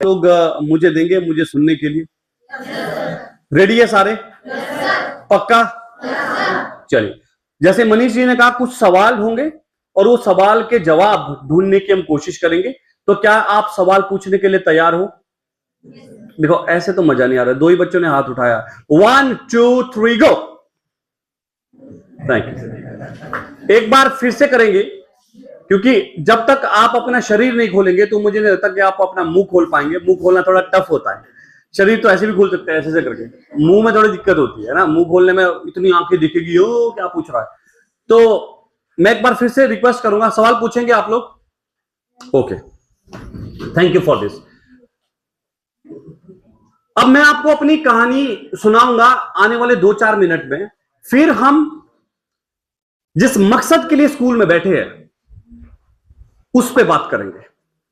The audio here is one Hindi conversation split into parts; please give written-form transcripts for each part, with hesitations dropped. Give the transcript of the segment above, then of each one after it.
लोग मुझे देंगे मुझे सुनने के लिए? रेडी है सारे? पक्का? चलिए, जैसे मनीष जी ने कहा कुछ सवाल होंगे और वो सवाल के जवाब ढूंढने की हम कोशिश करेंगे। तो क्या आप सवाल पूछने के लिए तैयार हो? देखो ऐसे तो मजा नहीं आ रहा। दो ही बच्चों ने हाथ उठाया। 1 2 3 गो। Thank you. एक बार फिर से करेंगे, क्योंकि जब तक आप अपना शरीर नहीं खोलेंगे तो मुझे नहीं लगता कि आप अपना मुंह खोल पाएंगे। मुंह खोलना थोड़ा टफ होता है। शरीर तो ऐसे भी खोल सकते हैं, ऐसे करके। मुंह में थोड़ी दिक्कत होती है ना, मुंह खोलने में इतनी आंखें दिखेगी, ओ क्या पूछ रहा है। तो मैं एक बार फिर से रिक्वेस्ट करूंगा, सवाल पूछेंगे आप लोग? Okay, thank you for this. अब मैं आपको अपनी कहानी सुनाऊंगा आने वाले 2-4 मिनट में। फिर हम जिस मकसद के लिए स्कूल में बैठे हैं उस पे बात करेंगे।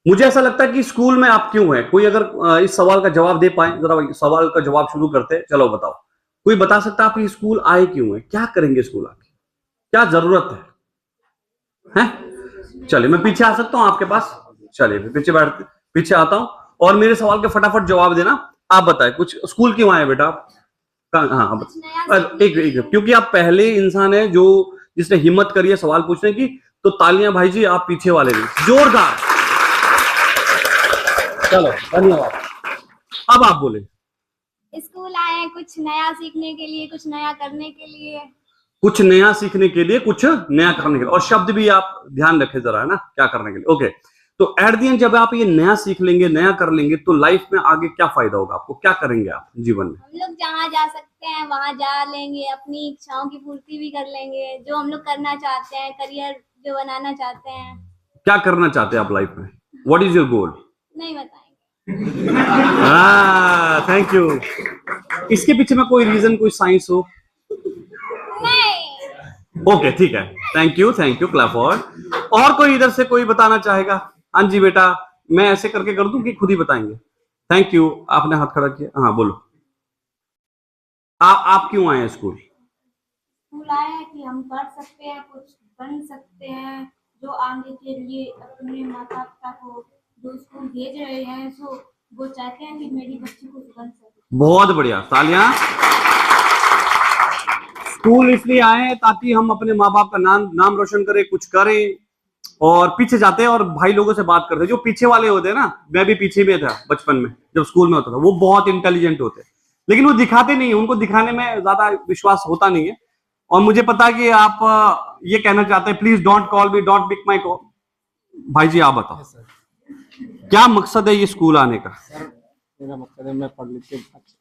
मुझे ऐसा लगता है कि स्कूल में आप क्यों हैं? कोई अगर इस सवाल का जवाब दे पाए, जरा सवाल का जवाब शुरू करते हैं। चलो बताओ, कोई बता सकता है आप स्कूल आए क्यों हैं? क्या करेंगे स्कूल आके? क्या जरूरत है? चलिए मैं पीछे आ सकता हूं आपके पास? चलिए पीछे आता हूं और मेरे सवाल के फटाफट जवाब देना। आप बताएं कुछ, स्कूल क्यों आए बेटा आप? हाँ, एक क्योंकि आप पहले इंसान है जो जिसने हिम्मत करी है सवाल पूछने की। तो तालियां भाई जी, आप पीछे वाले भी जोरदार। चलो धन्यवाद। अब आप बोले। स्कूल आए हैं कुछ नया सीखने के लिए, कुछ नया करने के लिए। कुछ नया सीखने के लिए, कुछ नया करने के लिए। और शब्द भी आप ध्यान रखें जरा, है ना, क्या करने के लिए। ओके, तो एट द एंड जब आप ये नया सीख लेंगे, नया कर लेंगे, तो लाइफ में आगे क्या फायदा होगा आपको? क्या करेंगे आप जीवन में? हम लोग जहाँ जा सकते हैं वहाँ जा लेंगे, अपनी इच्छाओं की पूर्ति भी कर लेंगे, जो हम लोग करना चाहते हैं, करियर जो बनाना चाहते हैं। क्या करना चाहते हैं आप लाइफ में? What is your goal? नहीं बताएंगे। Thank you. इसके पीछे में कोई रीजन, कोई साइंस हो? नहीं। ओके ठीक है, थैंक यू क्लैप फॉर। और कोई इधर से कोई बताना चाहेगा? हाँ जी बेटा, मैं ऐसे करके कर दूं कि खुद ही बताएंगे? थैंक यू, आपने हाथ खड़ा किया। हाँ बोलो, आप क्यों आए हैं स्कूल? स्कूल आए हैं कि हम कर सकते हैं, कुछ बन सकते हैं, जो आगे के लिए अपने माता पिता को जो स्कूल भेज रहे हैं, सो वो चाहते हैं कि मेरी बच्ची कुछ बन सके। बहुत बढ़िया, तालियां। स्कूल इसलिए आए हैं ताकि हम अपने माँ बाप का नाम रोशन करें, कुछ करें। और पीछे जाते हैं और भाई लोगों से बात करते हैं। जो पीछे वाले होते हैं ना, मैं भी पीछे में था बचपन में जब स्कूल में होता था, वो बहुत इंटेलिजेंट होते हैं, लेकिन वो दिखाते नहीं है। उनको दिखाने में ज्यादा विश्वास होता नहीं है। और मुझे पता है कि आप ये कहना चाहते हैं, please don't call me, don't pick my call. भाई जी आप बताओ, क्या मकसद है ये स्कूल आने का? सर मेरा मकसद है मैं पढ़ लिख के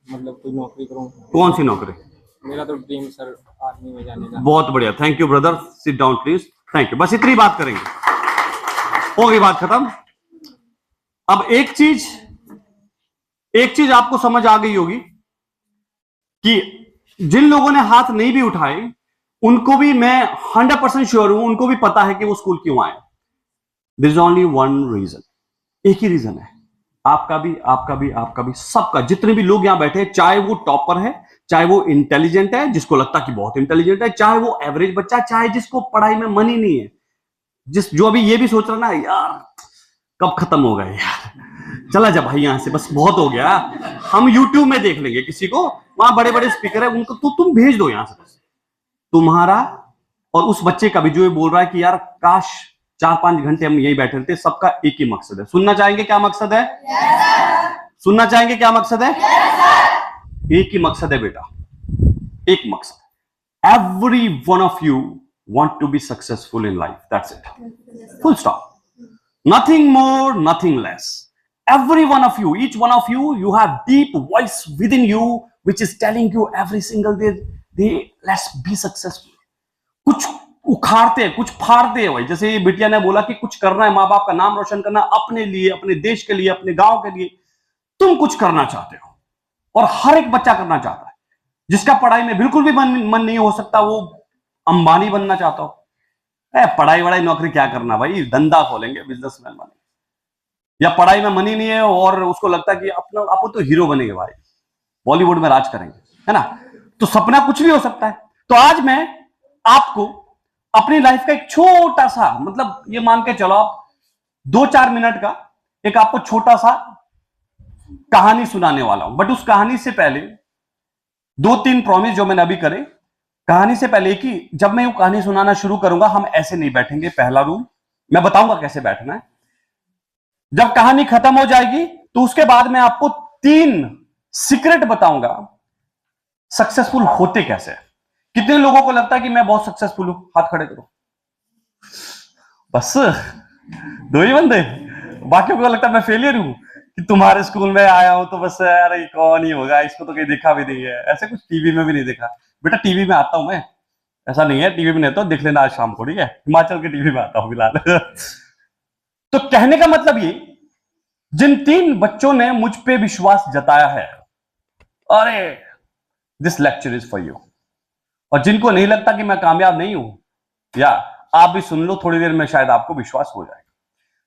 मतलब कोई नौकरी करूं। कौन सी नौकरी? मेरा तो ड्रीम सर आर्मी में जाने का। बहुत बढ़िया, thank you brother, sit down please. Thank you, बस इतनी बात करेंगे, हो गई बात खत्म। अब एक चीज आपको समझ आ गई होगी कि जिन लोगों ने हाथ नहीं भी उठाए उनको भी मैं 100% श्योर हूं, उनको भी पता है कि वो स्कूल क्यों आए। There is only one reason, एक ही रीजन है, आपका भी, सबका। जितने भी लोग यहां बैठे हैं, चाहे वो टॉपर है, चाहे वो इंटेलिजेंट है, जिसको लगता है कि बहुत इंटेलिजेंट है, चाहे वो एवरेज बच्चा, चाहे जिसको पढ़ाई में मन ही नहीं है, जो अभी ये भी सोच रहा ना, यार कब खत्म होगा यार, चला जा भाई यहां से, बस बहुत हो गया, हम यूट्यूब में देख लेंगे किसी को, वहां बड़े बड़े स्पीकर है, उनको तो तुम भेज दो यहां से। तुम्हारा और उस बच्चे का भी जो ये बोल रहा है कि यार काश 4-5 घंटे हम यही बैठे रहते, सबका एक ही मकसद है। सुनना चाहेंगे क्या मकसद है? सुनना चाहेंगे क्या मकसद है? एक ही मकसद है बेटा, एक मकसद। Every one of you want to be successful in life, that's it, full stop, nothing more, nothing less. Every one of you, each one of you, you have deep voice within you which is telling you every single day let's be successful. कुछ उखाड़ते हैं, कुछ फाड़ते हैं भाई। जैसे ये बिटिया ने बोला कि कुछ करना है, माँ बाप का नाम रोशन करना, अपने लिए, अपने देश के लिए, अपने गांव के लिए। तुम कुछ करना चाहते हो और हर एक बच्चा करना चाहता है। जिसका पढ़ाई में बिल्कुल भी मन नहीं हो सकता, वो अंबानी बनना चाहता हो। पढ़ाई वढ़ाई नौकरी क्या करना भाई, धंधा खोलेंगे, बिजनेसमैन बनेंगे। या पढ़ाई में मन ही नहीं है और उसको लगता है कि अपन तो हीरो बनेंगे भाई, बॉलीवुड में राज करेंगे, है ना। तो सपना कुछ भी हो सकता है। तो आज मैं आपको अपनी लाइफ का एक छोटा सा, मतलब ये मान के चलो आप 2-4 मिनट का एक आपको छोटा सा कहानी सुनाने वाला हूं, बट उस कहानी से पहले 2-3 प्रॉमिस जो मैंने अभी करे। कहानी से पहले कि जब मैं वो कहानी सुनाना शुरू करूंगा, हम ऐसे नहीं बैठेंगे। पहला रूल मैं बताऊंगा कैसे बैठना है। जब कहानी खत्म हो जाएगी तो उसके बाद मैं आपको 3 सीक्रेट बताऊंगा सक्सेसफुल होते कैसे। कितने लोगों को लगता है कि मैं बहुत सक्सेसफुल हूं? हाथ खड़े करो। बस 2 ही बंदे। बाकियों को लगता है मैं फेलियर हूं, कि तुम्हारे स्कूल में आया हूं तो बस अरे कौन ही होगा, इसको तो कहीं देखा भी नहीं है। ऐसे कुछ टीवी में भी नहीं देखा। बेटा टीवी में आता हूं मैं, ऐसा नहीं है टीवी में नहीं, तो देख लेना आज शाम को, ठीक है? हिमाचल के टीवी में आता हूं फिलहाल। तो कहने का मतलब ये, जिन 3 बच्चों ने मुझ पे विश्वास जताया है, अरे this lecture is for you. और जिनको नहीं लगता कि मैं कामयाब नहीं हूं, या आप भी सुन लो, थोड़ी देर में शायद आपको विश्वास हो जाएगा।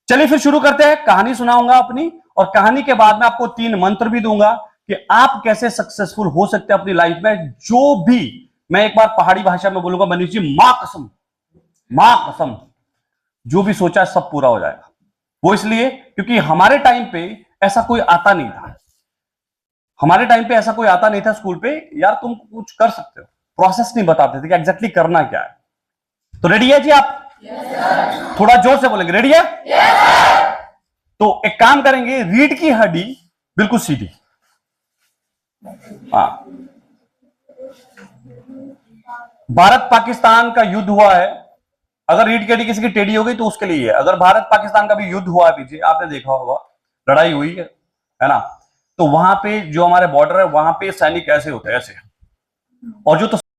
चलिए फिर शुरू करते हैं। कहानी सुनाऊंगा अपनी, और कहानी के बाद मैं आपको 3 मंत्र भी दूंगा कि आप कैसे सक्सेसफुल हो सकते हैं अपनी लाइफ में। जो भी, मैं एक बार पहाड़ी भाषा में बोलूंगा, मनीष जी, मां कसम, मां कसम, जो भी सोचा सब पूरा हो जाएगा। वो इसलिए क्योंकि हमारे टाइम पे ऐसा कोई आता नहीं था। हमारे टाइम पे ऐसा कोई आता नहीं था स्कूल पे, यार तुम कुछ कर सकते हो, प्रोसेस नहीं बताते थे कि एग्जैक्टली करना क्या है। तो रेडी है जी आप? yes, थोड़ा जोर से बोलेंगे, रेडी है? yes, तो एक काम करेंगे, रीढ़ की हड्डी बिल्कुल सीधी। हाँ, भारत पाकिस्तान का युद्ध हुआ है। अगर रीढ़ की हड्डी किसी की टेढ़ी हो गई तो उसके लिए है। अगर भारत पाकिस्तान का भी युद्ध हुआ है पीछे, आपने देखा होगा, लड़ाई हुई है ना, तो वहां पे जो हमारे बॉर्डर है, वहां पे सैनिक ऐसे होते हैं, ऐसे। और जो तो